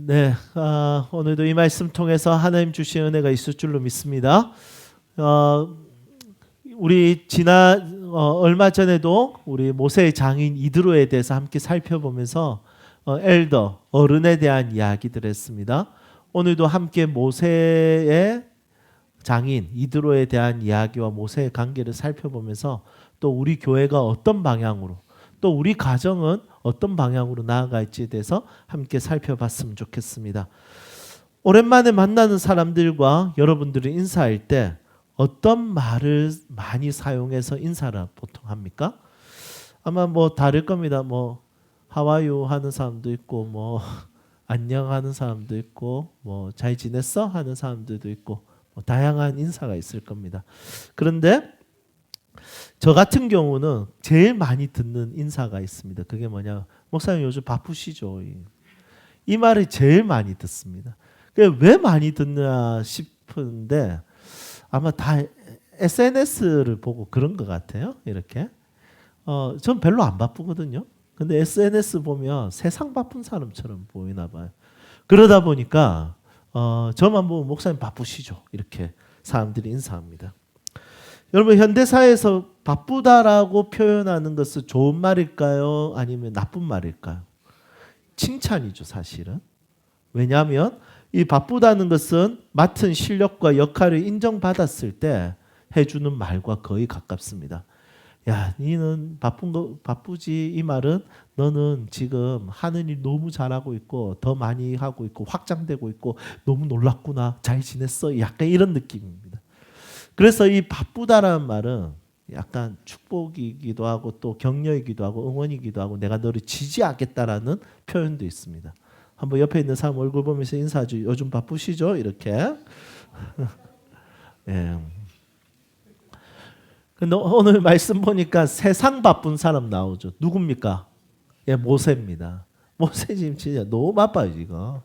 네, 오늘도 이 말씀 통해서 하나님 주신 은혜가 있을 줄로 믿습니다. 우리 얼마 전에도 우리 모세의 장인 이드로에 대해서 함께 살펴보면서 엘더, 어른에 대한 이야기들을 했습니다. 오늘도 함께 모세의 장인 이드로에 대한 이야기와 모세의 관계를 살펴보면서 또 우리 교회가 어떤 방향으로 또 우리 가정은 어떤 방향으로 나아갈지에 대해서 함께 살펴봤으면 좋겠습니다. 오랜만에 만나는 사람들과 여러분들이 인사할 때 어떤 말을 많이 사용해서 인사를 보통 합니까? 아마 뭐 다를 겁니다. 뭐 하와이유 하는 사람도 있고 뭐 안녕 하는 사람도 있고 뭐 잘 지냈어 하는 사람들도 있고 뭐 다양한 인사가 있을 겁니다. 그런데 저 같은 경우는 제일 많이 듣는 인사가 있습니다. 그게 뭐냐? 목사님 요즘 바쁘시죠? 이 말을 제일 많이 듣습니다. 왜 많이 듣나 싶은데 아마 다 SNS를 보고 그런 것 같아요. 이렇게. 전 별로 안 바쁘거든요. 근데 SNS 보면 세상 바쁜 사람처럼 보이나 봐요. 그러다 보니까 저만 보면 목사님 바쁘시죠? 이렇게 사람들이 인사합니다. 여러분 현대사회에서 바쁘다라고 표현하는 것은 좋은 말일까요? 아니면 나쁜 말일까요? 칭찬이죠, 사실은. 왜냐하면 이 바쁘다는 것은 맡은 실력과 역할을 인정받았을 때 해주는 말과 거의 가깝습니다. 야, 니는 바쁘지. 이 말은 너는 지금 하는 일 너무 잘하고 있고 더 많이 하고 있고 확장되고 있고 너무 놀랍구나. 잘 지냈어. 약간 이런 느낌입니다. 그래서 이 바쁘다라는 말은 약간 축복이기도 하고 또 격려이기도 하고 응원이기도 하고 내가 너를 지지하겠다라는 표현도 있습니다. 한번 옆에 있는 사람 얼굴 보면서 인사하죠. 요즘 바쁘시죠? 이렇게. 예. 근데 오늘 말씀 보니까 세상 바쁜 사람 나오죠. 누굽니까? 예, 모세입니다. 모세 지금 진짜 너무 바빠요, 지금.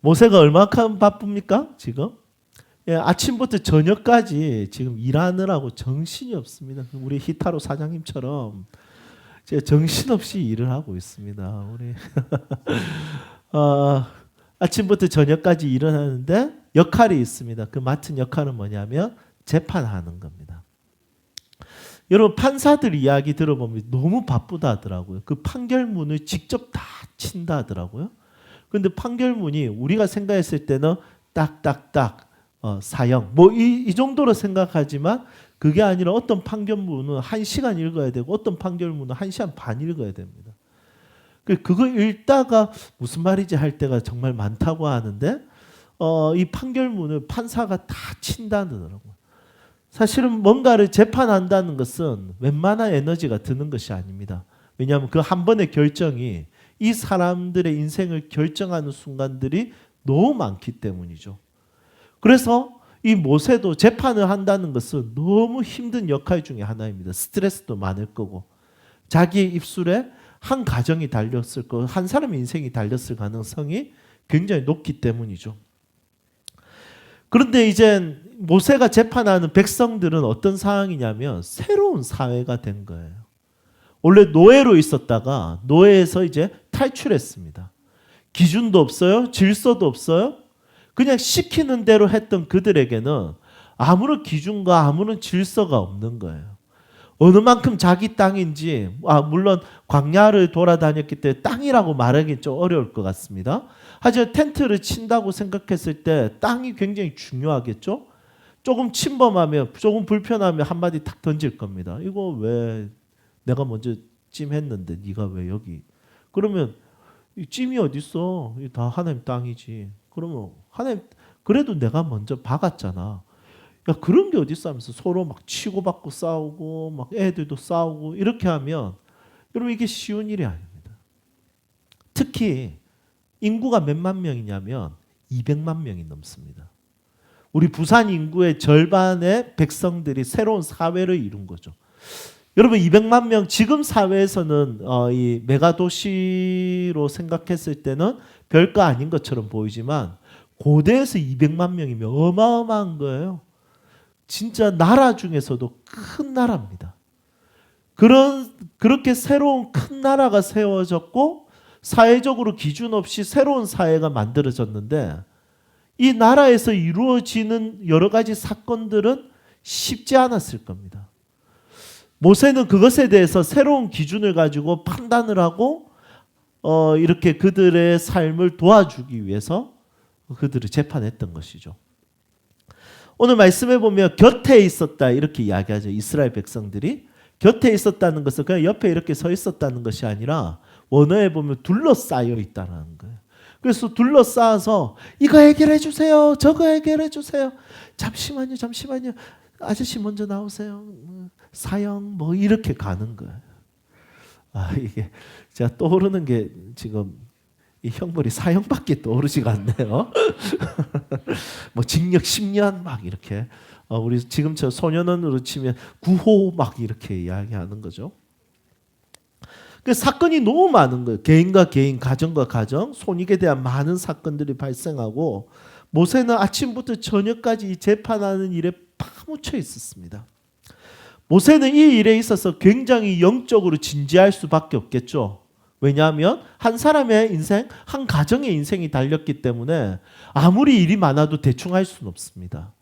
모세가 얼마큼 바쁩니까? 지금? 예, 아침부터 저녁까지 지금 일하느라고 정신이 없습니다. 우리 히타로 사장님처럼 제가 정신없이 일을 하고 있습니다. 우리 아침부터 저녁까지 일을 하는데 역할이 있습니다. 그 맡은 역할은 뭐냐면 재판하는 겁니다. 여러분 판사들 이야기 들어보면 너무 바쁘다 하더라고요. 그 판결문을 직접 다 친다 하더라고요. 그런데 판결문이 우리가 생각했을 때는 딱딱딱 사형 뭐 이 정도로 생각하지만 그게 아니라 어떤 판결문은 1시간 읽어야 되고 어떤 판결문은 1시간 반 읽어야 됩니다. 그거 읽다가 무슨 말이지 할 때가 정말 많다고 하는데 이 판결문을 판사가 다 친다더라고요. 사실은 뭔가를 재판한다는 것은 웬만한 에너지가 드는 것이 아닙니다. 왜냐하면 그 한 번의 결정이 이 사람들의 인생을 결정하는 순간들이 너무 많기 때문이죠. 그래서 이 모세도 재판을 한다는 것은 너무 힘든 역할 중에 하나입니다. 스트레스도 많을 거고 자기 입술에 한 가정이 달렸을 거고 한 사람의 인생이 달렸을 가능성이 굉장히 높기 때문이죠. 그런데 이제 모세가 재판하는 백성들은 어떤 상황이냐면 새로운 사회가 된 거예요. 원래 노예로 있었다가 노예에서 이제 탈출했습니다. 기준도 없어요. 질서도 없어요. 그냥 시키는 대로 했던 그들에게는 아무런 기준과 아무런 질서가 없는 거예요. 어느 만큼 자기 땅인지 물론 광야를 돌아다녔기 때문에 땅이라고 말하기 좀 어려울 것 같습니다. 하지만 텐트를 친다고 생각했을 때 땅이 굉장히 중요하겠죠. 조금 침범하면 조금 불편하면 한마디 탁 던질 겁니다. 이거 왜 내가 먼저 찜했는데 네가 왜 여기. 그러면 이 찜이 어디 있어. 다 하나님 땅이지. 그러면 하나님 그래도 내가 먼저 박았잖아. 야, 그런 게 어디 있어 하면서 서로 막 치고받고 싸우고 막 애들도 싸우고 이렇게 하면 여러분 이게 쉬운 일이 아닙니다. 특히 인구가 몇만 명이냐면 200만 명이 넘습니다. 우리 부산 인구의 절반의 백성들이 새로운 사회를 이룬 거죠. 여러분 200만 명 지금 사회에서는 이 메가도시로 생각했을 때는 별거 아닌 것처럼 보이지만 고대에서 200만 명이면 어마어마한 거예요. 진짜 나라 중에서도 큰 나라입니다. 그렇게 새로운 큰 나라가 세워졌고 사회적으로 기준 없이 새로운 사회가 만들어졌는데 이 나라에서 이루어지는 여러 가지 사건들은 쉽지 않았을 겁니다. 모세는 그것에 대해서 새로운 기준을 가지고 판단을 하고 이렇게 그들의 삶을 도와주기 위해서 그들을 재판했던 것이죠. 오늘 말씀해 보면 곁에 있었다 이렇게 이야기하죠. 이스라엘 백성들이 곁에 있었다는 것은 그냥 옆에 이렇게 서 있었다는 것이 아니라 원어에 보면 둘러싸여 있다는 거예요. 그래서 둘러싸서 이거 해결해 주세요. 저거 해결해 주세요. 잠시만요. 아저씨 먼저 나오세요. 사형 뭐 이렇게 가는 거예요. 이게 제가 떠오르는 게 지금 이 형벌이 사형밖에 떠오르지가 않네요. 뭐 징역 10년 막 이렇게 우리 지금 저 소년원으로 치면 구호 막 이렇게 이야기하는 거죠. 그 사건이 너무 많은 거예요. 개인과 개인, 가정과 가정, 손익에 대한 많은 사건들이 발생하고 모세는 아침부터 저녁까지 이 재판하는 일에 파묻혀 있었습니다. 모세는 이 일에 있어서 굉장히 영적으로 진지할 수밖에 없겠죠. 왜냐하면 한 사람의 인생, 한 가정의 인생이 달렸기 때문에 아무리 일이 많아도 대충 할 수는 없습니다.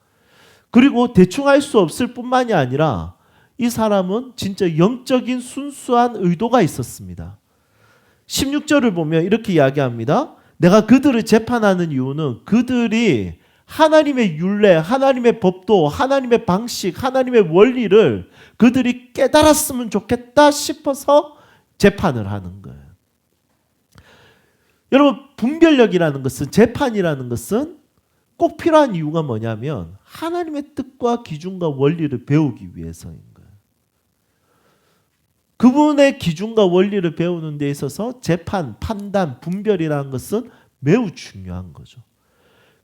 그리고 대충 할 수 없을 뿐만이 아니라 이 사람은 진짜 영적인 순수한 의도가 있었습니다. 16절을 보면 이렇게 이야기합니다. 내가 그들을 재판하는 이유는 그들이 하나님의 율례, 하나님의 법도, 하나님의 방식, 하나님의 원리를 그들이 깨달았으면 좋겠다 싶어서 재판을 하는 거예요. 여러분, 분별력이라는 것은, 재판이라는 것은 꼭 필요한 이유가 뭐냐면 하나님의 뜻과 기준과 원리를 배우기 위해서인 거예요. 그분의 기준과 원리를 배우는 데 있어서 재판, 판단, 분별이라는 것은 매우 중요한 거죠.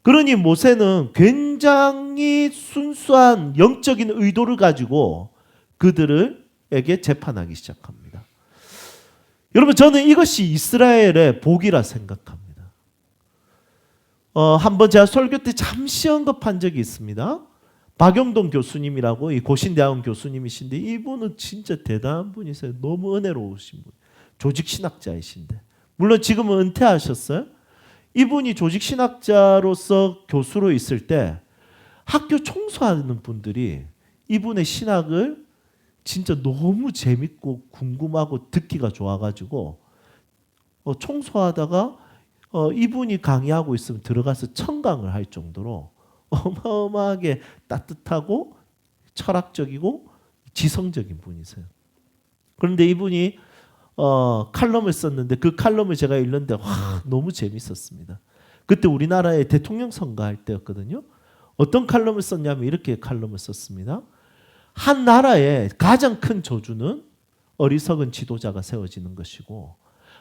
그러니 모세는 굉장히 순수한 영적인 의도를 가지고 그들에게 재판하기 시작합니다. 여러분, 저는 이것이 이스라엘의 복이라 생각합니다. 한번 제가 설교 때 잠시 언급한 적이 있습니다. 박영동 교수님이라고 이 고신대학원 교수님이신데 이분은 진짜 대단한 분이세요. 너무 은혜로우신 분. 조직신학자이신데. 물론 지금은 은퇴하셨어요. 이분이 조직신학자로서 교수로 있을 때 학교 청소하는 분들이 이분의 신학을 진짜 너무 재밌고 궁금하고 듣기가 좋아가지고 청소하다가 이분이 강의하고 있으면 들어가서 청강을 할 정도로 어마어마하게 따뜻하고 철학적이고 지성적인 분이세요. 그런데 이분이 칼럼을 썼는데 그 칼럼을 제가 읽는데 너무 재밌었습니다. 그때 우리나라의 대통령 선거할 때였거든요. 어떤 칼럼을 썼냐면 이렇게 칼럼을 썼습니다. 한 나라의 가장 큰 저주는 어리석은 지도자가 세워지는 것이고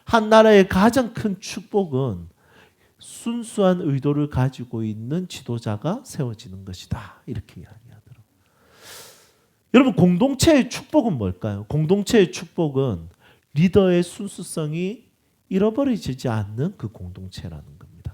한 나라의 가장 큰 축복은 순수한 의도를 가지고 있는 지도자가 세워지는 것이다. 이렇게 이야기하더라고요. 여러분, 공동체의 축복은 뭘까요? 공동체의 축복은 리더의 순수성이 잃어버려지지 않는 그 공동체라는 겁니다.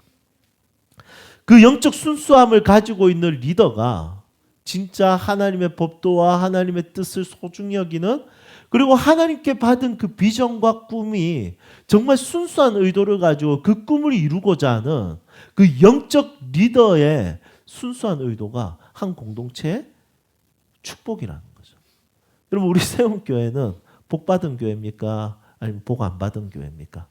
그 영적 순수함을 가지고 있는 리더가 진짜 하나님의 법도와 하나님의 뜻을 소중히 여기는, 그리고 하나님께 받은 그 비전과 꿈이 정말 순수한 의도를 가지고 그 꿈을 이루고자 하는 그 영적 리더의 순수한 의도가 한 공동체의 축복이라는 거죠. 여러분, 우리 세움교회는 복 받은 교회입니까? 아니면 복 안 받은 교회입니까?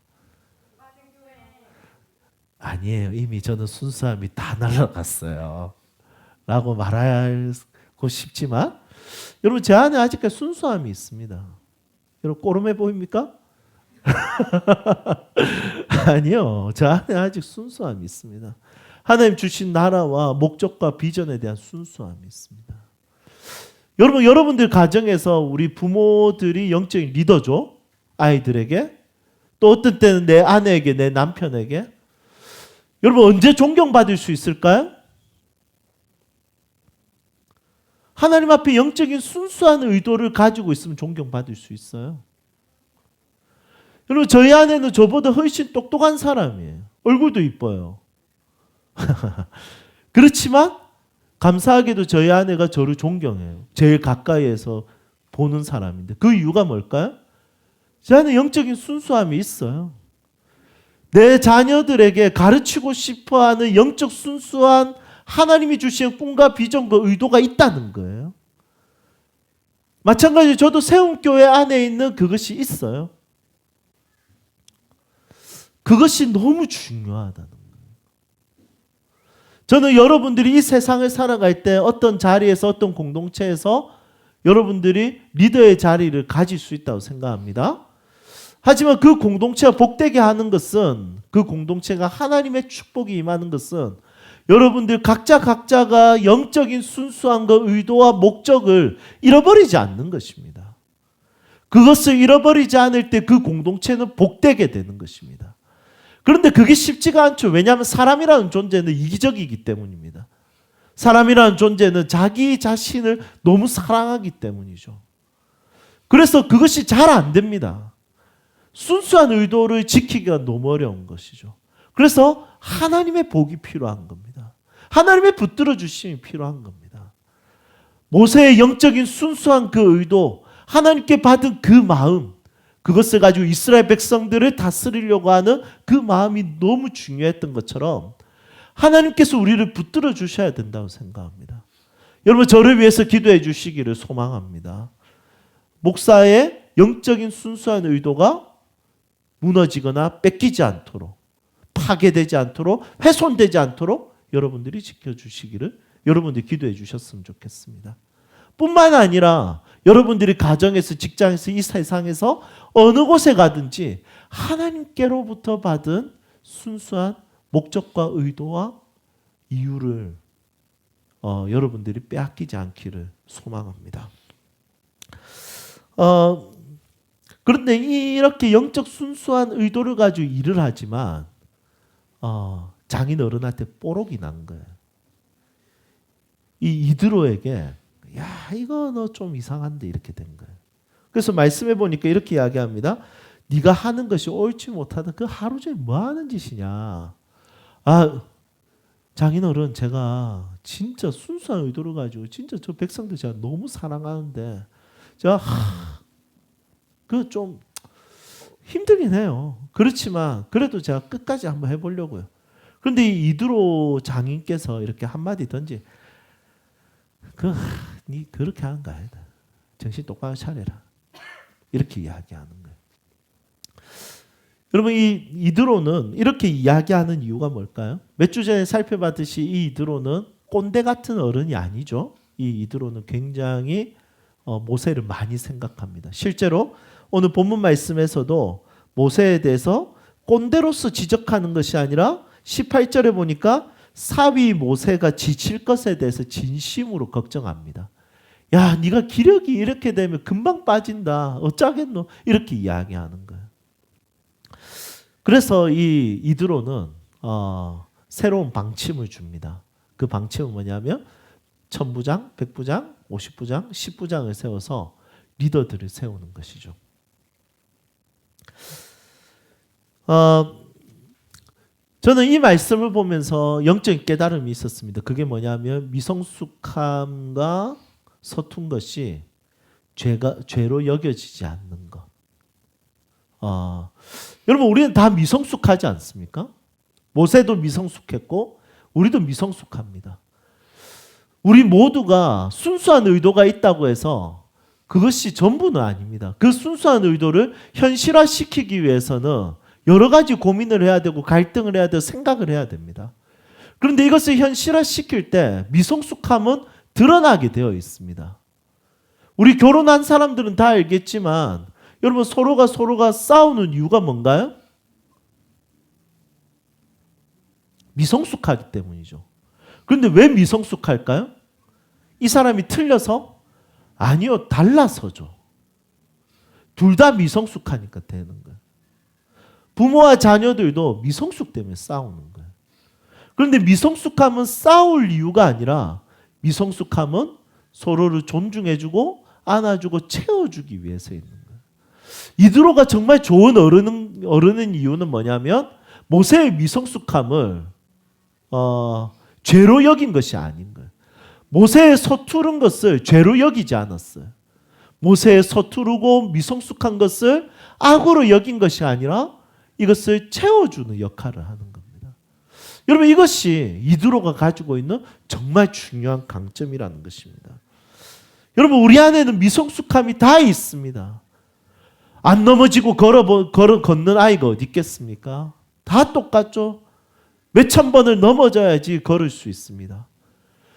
아니에요. 이미 저는 순수함이 다 날아갔어요. 라고 말하고 싶지만 여러분, 제 안에 아직까지 순수함이 있습니다. 여러분, 꼬름해 보입니까? 아니요. 제 안에 아직 순수함이 있습니다. 하나님 주신 나라와 목적과 비전에 대한 순수함이 있습니다. 여러분, 여러분들 가정에서 우리 부모들이 영적인 리더죠. 아이들에게, 또 어떤 때는 내 아내에게, 내 남편에게. 여러분, 언제 존경받을 수 있을까요? 하나님 앞에 영적인 순수한 의도를 가지고 있으면 존경받을 수 있어요. 여러분, 저희 아내는 저보다 훨씬 똑똑한 사람이에요. 얼굴도 이뻐요. 그렇지만 감사하게도 저희 아내가 저를 존경해요. 제일 가까이에서 보는 사람인데 그 이유가 뭘까요? 제 안에 영적인 순수함이 있어요. 내 자녀들에게 가르치고 싶어하는 영적 순수한 하나님이 주신 꿈과 비전과 의도가 있다는 거예요. 마찬가지로 저도 세움교회 안에 있는 그것이 있어요. 그것이 너무 중요하다는 거예요. 저는 여러분들이 이 세상을 살아갈 때 어떤 자리에서 어떤 공동체에서 여러분들이 리더의 자리를 가질 수 있다고 생각합니다. 하지만 그 공동체가 복되게 하는 것은, 그 공동체가 하나님의 축복이 임하는 것은 여러분들 각자가 영적인 순수함과 의도와 목적을 잃어버리지 않는 것입니다. 그것을 잃어버리지 않을 때 그 공동체는 복되게 되는 것입니다. 그런데 그게 쉽지가 않죠. 왜냐하면 사람이라는 존재는 이기적이기 때문입니다. 사람이라는 존재는 자기 자신을 너무 사랑하기 때문이죠. 그래서 그것이 잘 안 됩니다. 순수한 의도를 지키기가 너무 어려운 것이죠. 그래서 하나님의 복이 필요한 겁니다. 하나님의 붙들어 주심이 필요한 겁니다. 모세의 영적인 순수한 그 의도, 하나님께 받은 그 마음, 그것을 가지고 이스라엘 백성들을 다스리려고 하는 그 마음이 너무 중요했던 것처럼 하나님께서 우리를 붙들어 주셔야 된다고 생각합니다. 여러분, 저를 위해서 기도해 주시기를 소망합니다. 목사의 영적인 순수한 의도가 무너지거나 뺏기지 않도록, 파괴되지 않도록, 훼손되지 않도록 여러분들이 지켜주시기를 여러분들이 기도해 주셨으면 좋겠습니다. 뿐만 아니라 여러분들이 가정에서, 직장에서, 이 세상에서 어느 곳에 가든지 하나님께로부터 받은 순수한 목적과 의도와 이유를 여러분들이 빼앗기지 않기를 소망합니다. 그런데 이렇게 영적 순수한 의도를 가지고 일을 하지만 장인 어른한테 뽀록이 난 거예요. 이 이드로에게 야, 이거 너 좀 이상한데 이렇게 된 거예요. 그래서 말씀해 보니까 이렇게 이야기합니다. 네가 하는 것이 옳지 못하다. 그 하루 종일 뭐 하는 짓이냐. 장인어른, 제가 진짜 순수한 의도를 가지고 진짜 저 백성들 제가 너무 사랑하는데 제가 그 좀 힘들긴 해요. 그렇지만 그래도 제가 끝까지 한번 해보려고요. 그런데 이 이드로 장인께서 이렇게 한마디 던지, 네 그렇게 하는 거 아니다. 정신 똑바로 차려라. 이렇게 이야기하는 거예요. 여러분, 이 이드로는 이렇게 이야기하는 이유가 뭘까요? 몇 주 전에 살펴봤듯이 이 이드로는 꼰대 같은 어른이 아니죠. 이 이드로는 굉장히 모세를 많이 생각합니다. 실제로 오늘 본문 말씀에서도 모세에 대해서 꼰대로서 지적하는 것이 아니라 18절에 보니까 사위 모세가 지칠 것에 대해서 진심으로 걱정합니다. 야, 네가 기력이 이렇게 되면 금방 빠진다. 어쩌겠노? 이렇게 이야기하는 거예요. 그래서 이 이드로는 새로운 방침을 줍니다. 그 방침은 뭐냐면 1000부장, 100부장, 50부장, 10부장을 세워서 리더들을 세우는 것이죠. 저는 이 말씀을 보면서 영적인 깨달음이 있었습니다. 그게 뭐냐면 미성숙함과 서툰 것이 죄로 여겨지지 않는 것. 여러분, 우리는 다 미성숙하지 않습니까? 모세도 미성숙했고 우리도 미성숙합니다. 우리 모두가 순수한 의도가 있다고 해서 그것이 전부는 아닙니다. 그 순수한 의도를 현실화시키기 위해서는 여러 가지 고민을 해야 되고 갈등을 해야 되고 생각을 해야 됩니다. 그런데 이것을 현실화시킬 때 미성숙함은 드러나게 되어 있습니다. 우리 결혼한 사람들은 다 알겠지만 여러분, 서로가 싸우는 이유가 뭔가요? 미성숙하기 때문이죠. 그런데 왜 미성숙할까요? 이 사람이 틀려서? 아니요, 달라서죠. 둘 다 미성숙하니까 되는 거예요. 부모와 자녀들도 미성숙 때문에 싸우는 거예요. 그런데 미성숙함은 싸울 이유가 아니라 미성숙함은 서로를 존중해주고 안아주고 채워주기 위해서 있는 거예요. 이드로가 정말 좋은 어른인 이유는 뭐냐면 모세의 미성숙함을 죄로 여긴 것이 아닌 거예요. 모세의 서투른 것을 죄로 여기지 않았어요. 모세의 서투르고 미성숙한 것을 악으로 여긴 것이 아니라 이것을 채워주는 역할을 하는 겁니다. 여러분 이것이 이드로가 가지고 있는 정말 중요한 강점이라는 것입니다. 여러분 우리 안에는 미성숙함이 다 있습니다. 안 넘어지고 걷는 아이가 어디 있겠습니까? 다 똑같죠. 몇천 번을 넘어져야지 걸을 수 있습니다.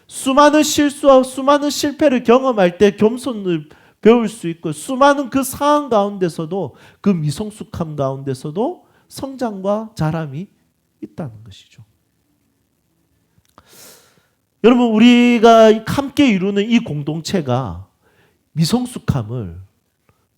수많은 실수와 수많은 실패를 경험할 때 겸손을 배울 수 있고 수많은 그 상황 가운데서도 그 미성숙함 가운데서도 성장과 자람이 있다는 것이죠. 여러분 우리가 함께 이루는 이 공동체가 미성숙함을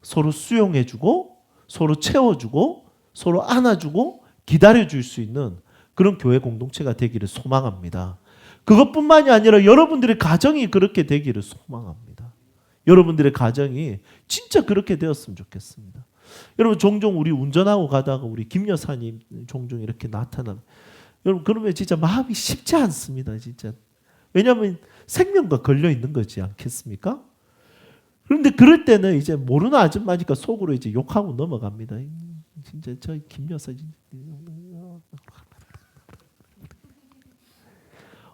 서로 수용해주고 서로 채워주고 서로 안아주고 기다려줄 수 있는 그런 교회 공동체가 되기를 소망합니다. 그것뿐만이 아니라 여러분들의 가정이 그렇게 되기를 소망합니다. 여러분들의 가정이 진짜 그렇게 되었으면 좋겠습니다. 여러분 종종 우리 운전하고 가다가 우리 김 여사님 종종 이렇게 나타나면 여러분 그러면 진짜 마음이 쉽지 않습니다. 진짜. 왜냐하면 생명과 걸려 있는 거지 않겠습니까? 그런데 그럴 때는 이제 모르는 아줌마니까 속으로 이제 욕하고 넘어갑니다. 진짜 저 김 여사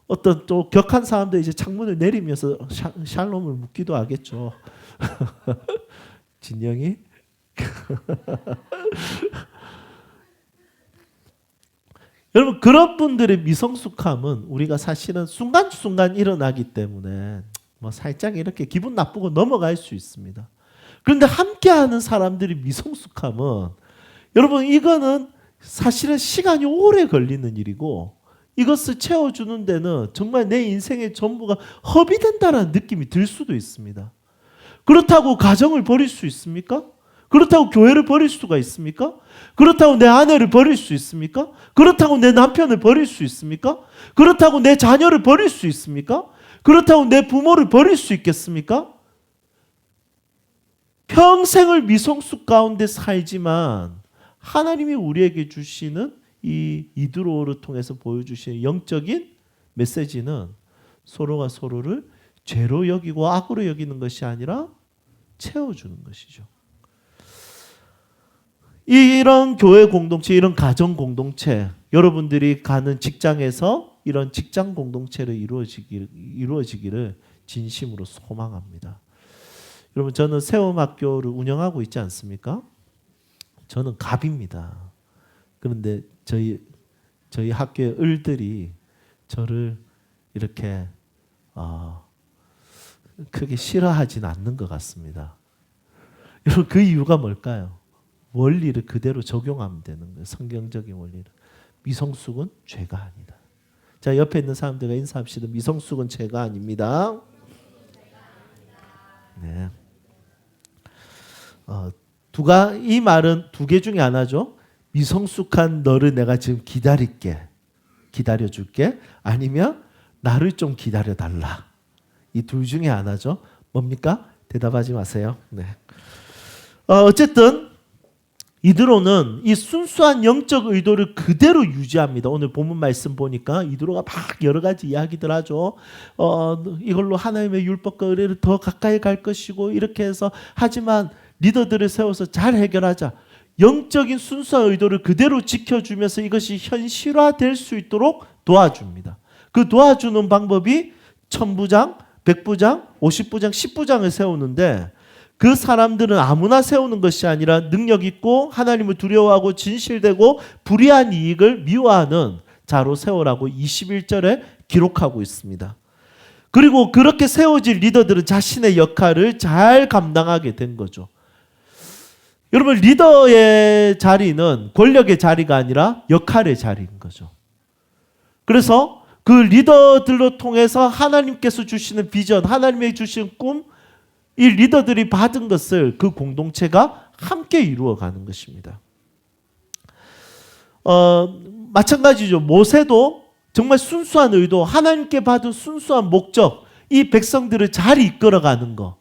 어떤 또 격한 사람들 이제 창문을 내리면서 샬롬을 묻기도 하겠죠. 진영이 여러분 그런 분들의 미성숙함은 우리가 사실은 순간순간 일어나기 때문에 뭐 살짝 이렇게 기분 나쁘고 넘어갈 수 있습니다. 그런데 함께하는 사람들이 미성숙함은 여러분 이거는 사실은 시간이 오래 걸리는 일이고 이것을 채워주는 데는 정말 내 인생의 전부가 허비된다는 느낌이 들 수도 있습니다. 그렇다고 가정을 버릴 수 있습니까? 그렇다고 교회를 버릴 수가 있습니까? 그렇다고 내 아내를 버릴 수 있습니까? 그렇다고 내 남편을 버릴 수 있습니까? 그렇다고 내 자녀를 버릴 수 있습니까? 그렇다고 내 부모를 버릴 수 있겠습니까? 평생을 미성숙 가운데 살지만 하나님이 우리에게 주시는 이 이드로를 통해서 보여주시는 영적인 메시지는 서로가 서로를 죄로 여기고 악으로 여기는 것이 아니라 채워주는 것이죠. 이런 교회 공동체, 이런 가정 공동체, 여러분들이 가는 직장에서 이런 직장 공동체를 이루어지기를 진심으로 소망합니다. 여러분 저는 세움학교를 운영하고 있지 않습니까? 저는 갑입니다. 그런데 저희 학교의 을들이 저를 이렇게 크게 싫어하진 않는 것 같습니다. 여러분 그 이유가 뭘까요? 원리를 그대로 적용하면 되는 거예요. 성경적인 원리를. 미성숙은 죄가 아니다. 자 옆에 있는 사람들과 인사합시다. 미성숙은 죄가 아닙니다. 네. 이 말은 두 개 중에 하나죠. 미성숙한 너를 내가 지금 기다려줄게. 아니면 나를 좀 기다려달라. 이 둘 중에 하나죠. 뭡니까? 대답하지 마세요. 네. 어쨌든 이드로는 이 순수한 영적 의도를 그대로 유지합니다. 오늘 본문 말씀 보니까 이드로가 막 여러 가지 이야기들 하죠. 이걸로 하나님의 율법과 의례를 더 가까이 갈 것이고 이렇게 해서 하지만 리더들을 세워서 잘 해결하자. 영적인 순수한 의도를 그대로 지켜주면서 이것이 현실화될 수 있도록 도와줍니다. 그 도와주는 방법이 1000부장, 100부장, 50부장, 10부장을 세우는데 그 사람들은 아무나 세우는 것이 아니라 능력 있고 하나님을 두려워하고 진실되고 불의한 이익을 미워하는 자로 세우라고 21절에 기록하고 있습니다. 그리고 그렇게 세워질 리더들은 자신의 역할을 잘 감당하게 된 거죠. 여러분 리더의 자리는 권력의 자리가 아니라 역할의 자리인 거죠. 그래서 그 리더들로 통해서 하나님께서 주시는 비전, 하나님의 주시는 꿈, 이 리더들이 받은 것을 그 공동체가 함께 이루어가는 것입니다. 마찬가지죠. 모세도 정말 순수한 의도, 하나님께 받은 순수한 목적, 이 백성들을 잘 이끌어가는 것,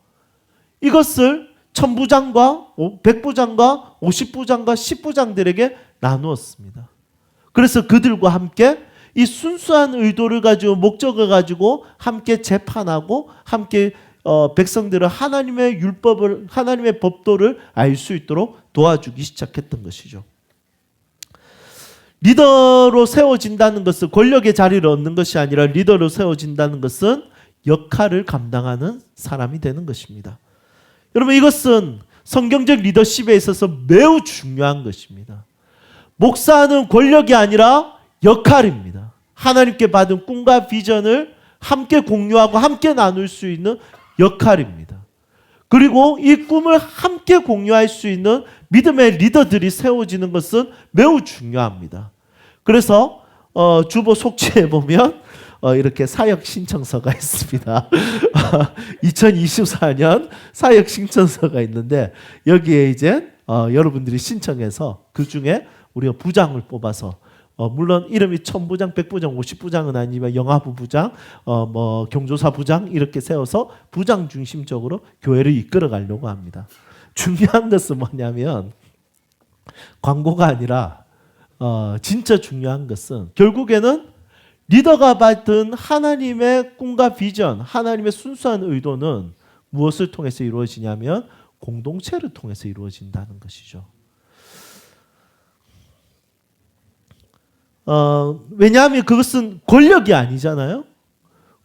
이것을 1000부장과 100부장과 50부장과 10부장들에게 나누었습니다. 그래서 그들과 함께 이 순수한 의도를 가지고 목적을 가지고 함께 재판하고 함께 백성들은 하나님의 율법을, 하나님의 법도를 알 수 있도록 도와주기 시작했던 것이죠. 리더로 세워진다는 것은 권력의 자리를 얻는 것이 아니라 리더로 세워진다는 것은 역할을 감당하는 사람이 되는 것입니다. 여러분, 이것은 성경적 리더십에 있어서 매우 중요한 것입니다. 목사는 권력이 아니라 역할입니다. 하나님께 받은 꿈과 비전을 함께 공유하고 함께 나눌 수 있는 역할입니다. 그리고 이 꿈을 함께 공유할 수 있는 믿음의 리더들이 세워지는 것은 매우 중요합니다. 그래서 주보 속지에 보면 이렇게 사역 신청서가 있습니다. 2024년 사역 신청서가 있는데 여기에 이제 여러분들이 신청해서 그 중에 우리가 부장을 뽑아서 물론 이름이 1000부장, 100부장, 50부장은 아니지만 영화부 부장, 경조사 부장 이렇게 세워서 부장 중심적으로 교회를 이끌어 가려고 합니다. 중요한 것은 뭐냐면 광고가 아니라 진짜 중요한 것은 결국에는 리더가 받은 하나님의 꿈과 비전, 하나님의 순수한 의도는 무엇을 통해서 이루어지냐면 공동체를 통해서 이루어진다는 것이죠. 왜냐하면 그것은 권력이 아니잖아요.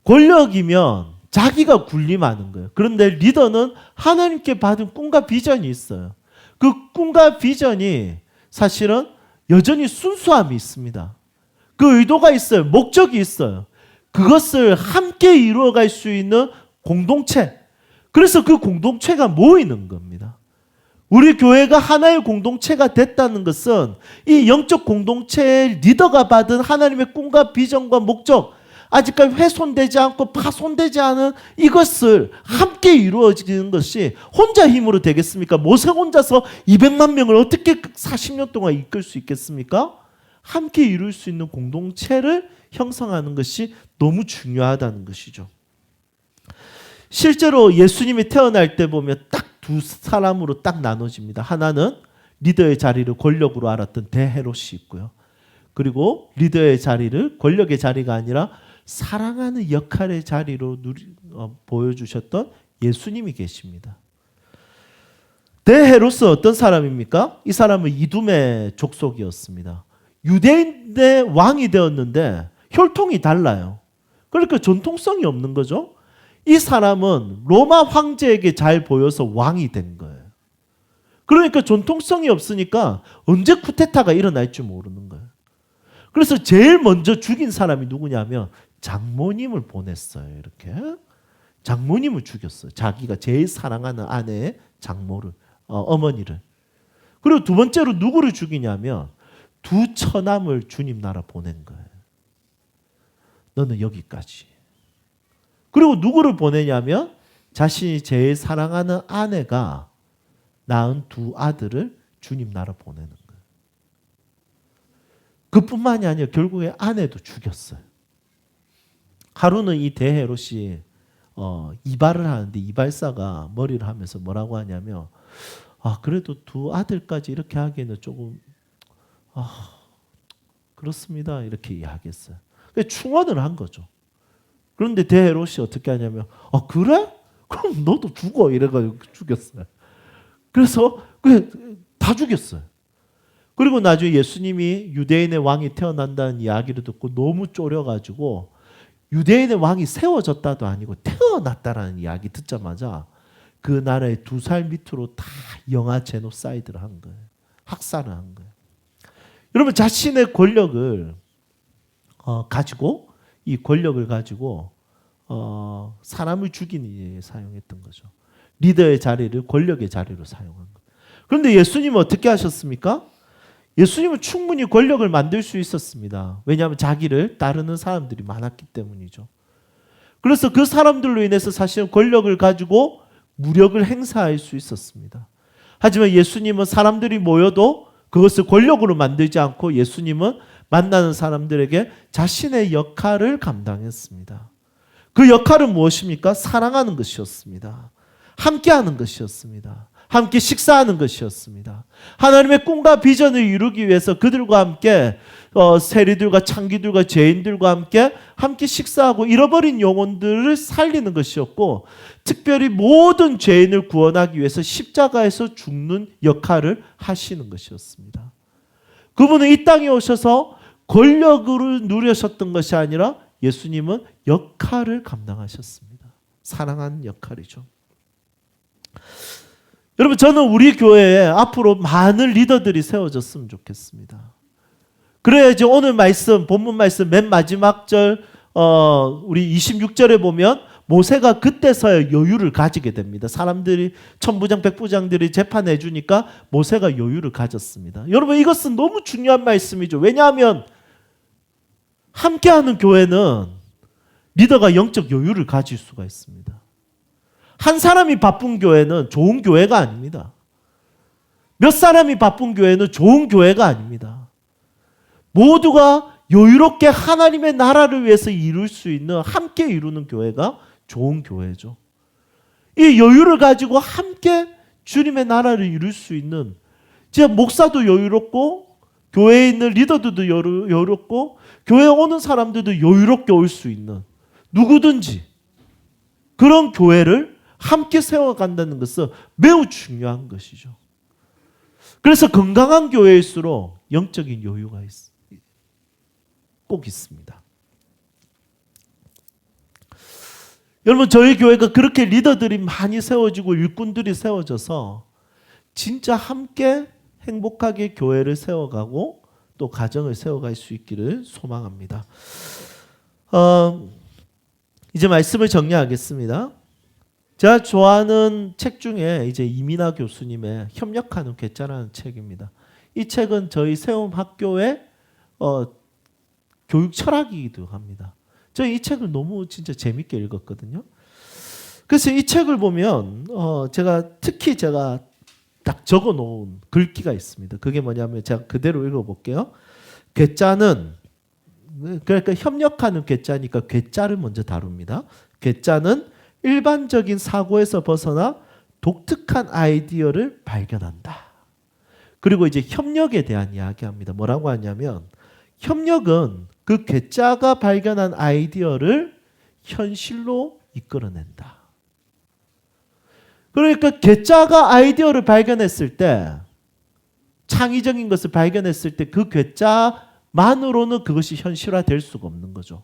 권력이면 자기가 군림하는 거예요. 그런데 리더는 하나님께 받은 꿈과 비전이 있어요. 그 꿈과 비전이 사실은 여전히 순수함이 있습니다. 그 의도가 있어요. 목적이 있어요. 그것을 함께 이루어갈 수 있는 공동체. 그래서 그 공동체가 모이는 겁니다. 우리 교회가 하나의 공동체가 됐다는 것은 이 영적 공동체의 리더가 받은 하나님의 꿈과 비전과 목적, 아직까지 훼손되지 않고 파손되지 않은 이것을 함께 이루어지는 것이 혼자 힘으로 되겠습니까? 모세 혼자서 200만 명을 어떻게 40년 동안 이끌 수 있겠습니까? 함께 이룰 수 있는 공동체를 형성하는 것이 너무 중요하다는 것이죠. 실제로 예수님이 태어날 때 보면 딱 두 사람으로 딱 나눠집니다. 하나는 리더의 자리를 권력으로 알았던 대헤롯이 있고요. 그리고 리더의 자리를 권력의 자리가 아니라 사랑하는 역할의 자리로 보여주셨던 예수님이 계십니다. 대헤롯은 어떤 사람입니까? 이 사람은 이둠의 족속이었습니다. 유대인의 왕이 되었는데 혈통이 달라요. 그러니까 전통성이 없는 거죠. 이 사람은 로마 황제에게 잘 보여서 왕이 된 거예요. 그러니까 전통성이 없으니까 언제 쿠데타가 일어날지 모르는 거예요. 그래서 제일 먼저 죽인 사람이 누구냐면 장모님을 보냈어요. 이렇게 장모님을 죽였어요. 자기가 제일 사랑하는 아내의 장모를, 어머니를. 그리고 두 번째로 누구를 죽이냐면 두 처남을 주님 나라 보낸 거예요. 너는 여기까지. 그리고 누구를 보내냐면 자신이 제일 사랑하는 아내가 낳은 두 아들을 주님 나라 보내는 거예요. 그뿐만이 아니라 결국에 아내도 죽였어요. 하루는 이 대헤롯이 이발을 하는데 이발사가 머리를 하면서 뭐라고 하냐면 그래도 두 아들까지 이렇게 하기에는 조금 그렇습니다. 이렇게 이야기했어요. 충원을 한 거죠. 그런데 대헤롯이 어떻게 하냐면 그래? 그럼 너도 죽어 이래가지고 죽였어요. 그래서 다 죽였어요. 그리고 나중에 예수님이 유대인의 왕이 태어난다는 이야기를 듣고 너무 쫄여가지고 유대인의 왕이 세워졌다도 아니고 태어났다라는 이야기 듣자마자 그 나라의 2살 밑으로 다 영아 제노사이드를 한 거예요. 학살을 한 거예요. 여러분, 자신의 권력을 가지고 이 권력을 가지고 사람을 죽이는 일에 사용했던 거죠. 리더의 자리를 권력의 자리로 사용한 거예요. 그런데 예수님은 어떻게 하셨습니까? 예수님은 충분히 권력을 만들 수 있었습니다. 왜냐하면 자기를 따르는 사람들이 많았기 때문이죠. 그래서 그 사람들로 인해서 사실은 권력을 가지고 무력을 행사할 수 있었습니다. 하지만 예수님은 사람들이 모여도 그것을 권력으로 만들지 않고 예수님은 만나는 사람들에게 자신의 역할을 감당했습니다. 그 역할은 무엇입니까? 사랑하는 것이었습니다. 함께하는 것이었습니다. 함께 식사하는 것이었습니다. 하나님의 꿈과 비전을 이루기 위해서 그들과 함께 세리들과 창기들과 죄인들과 함께 식사하고 잃어버린 영혼들을 살리는 것이었고, 특별히 모든 죄인을 구원하기 위해서 십자가에서 죽는 역할을 하시는 것이었습니다. 그분은 이 땅에 오셔서 권력을 누리셨던 것이 아니라 예수님은 역할을 감당하셨습니다. 사랑하는 역할이죠. 여러분, 저는 우리 교회에 앞으로 많은 리더들이 세워졌으면 좋겠습니다. 그래야지 오늘 말씀, 본문 말씀 맨 마지막 절, 우리 26절에 보면 모세가 그때서야 여유를 가지게 됩니다. 사람들이 천부장 백부장들이 재판해 주니까 모세가 여유를 가졌습니다. 여러분, 이것은 너무 중요한 말씀이죠. 왜냐하면 함께하는 교회는 리더가 영적 여유를 가질 수가 있습니다. 한 사람이 바쁜 교회는 좋은 교회가 아닙니다. 몇 사람이 바쁜 교회는 좋은 교회가 아닙니다. 모두가 여유롭게 하나님의 나라를 위해서 이룰 수 있는, 함께 이루는 교회가 좋은 교회죠. 이 여유를 가지고 함께 주님의 나라를 이룰 수 있는, 진짜 목사도 여유롭고 교회에 있는 리더들도 여유롭고 교회에 오는 사람들도 여유롭게 올 수 있는, 누구든지 그런 교회를 함께 세워간다는 것은 매우 중요한 것이죠. 그래서 건강한 교회일수록 영적인 여유가 꼭 있습니다. 여러분, 저희 교회가 그렇게 리더들이 많이 세워지고 일꾼들이 세워져서 진짜 함께 행복하게 교회를 세워가고 또 가정을 세워갈 수 있기를 소망합니다. 이제 말씀을 정리하겠습니다. 제가 좋아하는 책 중에 이제 이민아 교수님의 협력하는 괴짜라는 책입니다. 이 책은 저희 세움학교의 교육 철학이기도 합니다. 저는 이 책을 너무 진짜 재밌게 읽었거든요. 그래서 이 책을 보면 특히 제가 딱 적어놓은 글귀가 있습니다. 그게 뭐냐면 제가 그대로 읽어볼게요. 괴짜는, 그러니까 협력하는 괴짜니까 괴짜를 먼저 다룹니다. 괴짜는 일반적인 사고에서 벗어나 독특한 아이디어를 발견한다. 그리고 이제 협력에 대한 이야기합니다. 뭐라고 하냐면 협력은 그 괴짜가 발견한 아이디어를 현실로 이끌어낸다. 그러니까 괴짜가 아이디어를 발견했을 때, 창의적인 것을 발견했을 때 그 괴짜만으로는 그것이 현실화될 수가 없는 거죠.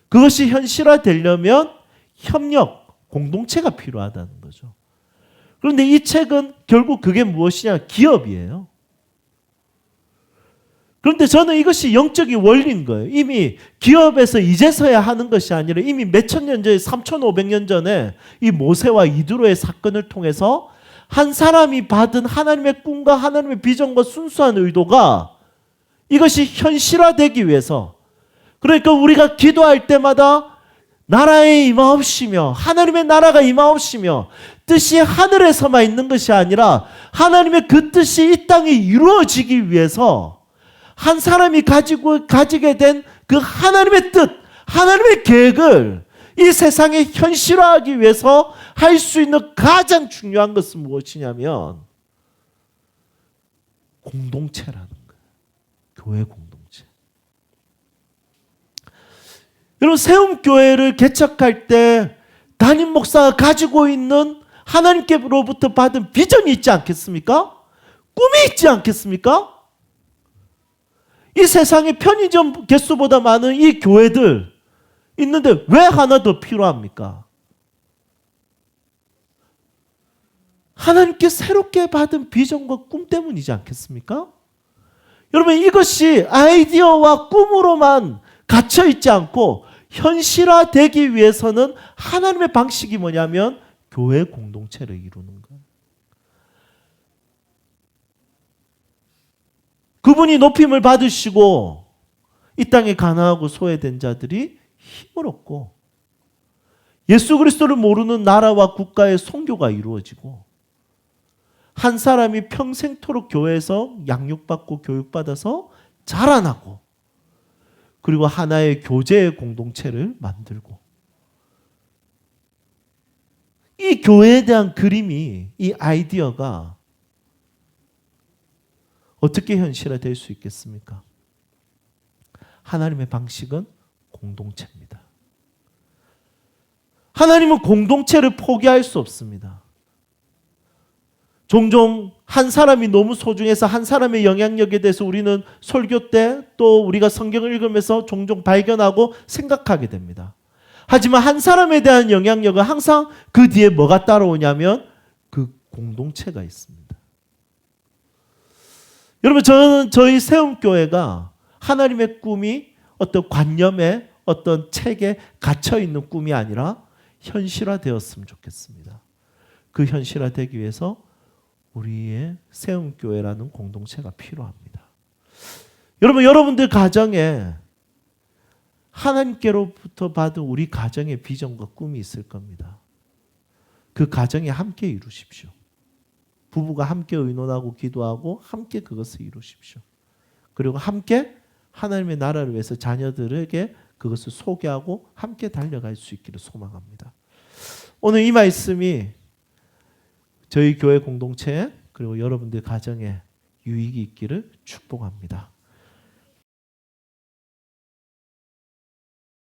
그것이 현실화되려면 협력, 공동체가 필요하다는 거죠. 그런데 이 책은 결국 그게 무엇이냐? 기업이에요. 그런데 저는 이것이 영적인 원리인 거예요. 이미 기업에서 이제서야 하는 것이 아니라 이미 몇천 년 전에, 3,500년 전에 이 모세와 이드로의 사건을 통해서 한 사람이 받은 하나님의 꿈과 하나님의 비전과 순수한 의도가 이것이 현실화되기 위해서, 그러니까 우리가 기도할 때마다 나라에 임하옵시며 하나님의 나라가 임하옵시며 뜻이 하늘에서만 있는 것이 아니라 하나님의 그 뜻이 이 땅에 이루어지기 위해서 한 사람이 가지게 된 그 하나님의 뜻, 하나님의 계획을 이 세상에 현실화하기 위해서 할 수 있는 가장 중요한 것은 무엇이냐면 공동체라는 거예요. 교회 공동체. 여러분, 세움교회를 개척할 때 담임 목사가 가지고 있는 하나님께로부터 받은 비전이 있지 않겠습니까? 꿈이 있지 않겠습니까? 이 세상에 편의점 개수보다 많은 이 교회들 있는데 왜 하나 더 필요합니까? 하나님께 새롭게 받은 비전과 꿈 때문이지 않겠습니까? 여러분, 이것이 아이디어와 꿈으로만 갇혀 있지 않고 현실화되기 위해서는 하나님의 방식이 뭐냐면 교회 공동체를 이루는 거예요. 그분이 높임을 받으시고 이 땅에 가난하고 소외된 자들이 힘을 얻고 예수 그리스도를 모르는 나라와 국가의 선교가 이루어지고 한 사람이 평생토록 교회에서 양육받고 교육받아서 자라나고 그리고 하나의 교제의 공동체를 만들고, 이 교회에 대한 그림이, 이 아이디어가 어떻게 현실화될 수 있겠습니까? 하나님의 방식은 공동체입니다. 하나님은 공동체를 포기할 수 없습니다. 종종 한 사람이 너무 소중해서 한 사람의 영향력에 대해서 우리는 설교 때 또 우리가 성경을 읽으면서 종종 발견하고 생각하게 됩니다. 하지만 한 사람에 대한 영향력은 항상 그 뒤에 뭐가 따라오냐면 그 공동체가 있습니다. 여러분, 저는 저희 세움교회가 하나님의 꿈이 어떤 관념에 어떤 책에 갇혀있는 꿈이 아니라 현실화되었으면 좋겠습니다. 그 현실화되기 위해서 우리의 세움교회라는 공동체가 필요합니다. 여러분, 여러분들 가정에 하나님께로부터 받은 우리 가정의 비전과 꿈이 있을 겁니다. 그 가정에 함께 이루십시오. 부부가 함께 의논하고 기도하고 함께 그것을 이루십시오. 그리고 함께 하나님의 나라를 위해서 자녀들에게 그것을 소개하고 함께 달려갈 수 있기를 소망합니다. 오늘 이 말씀이 저희 교회 공동체 그리고 여러분들 가정에 유익이 있기를 축복합니다.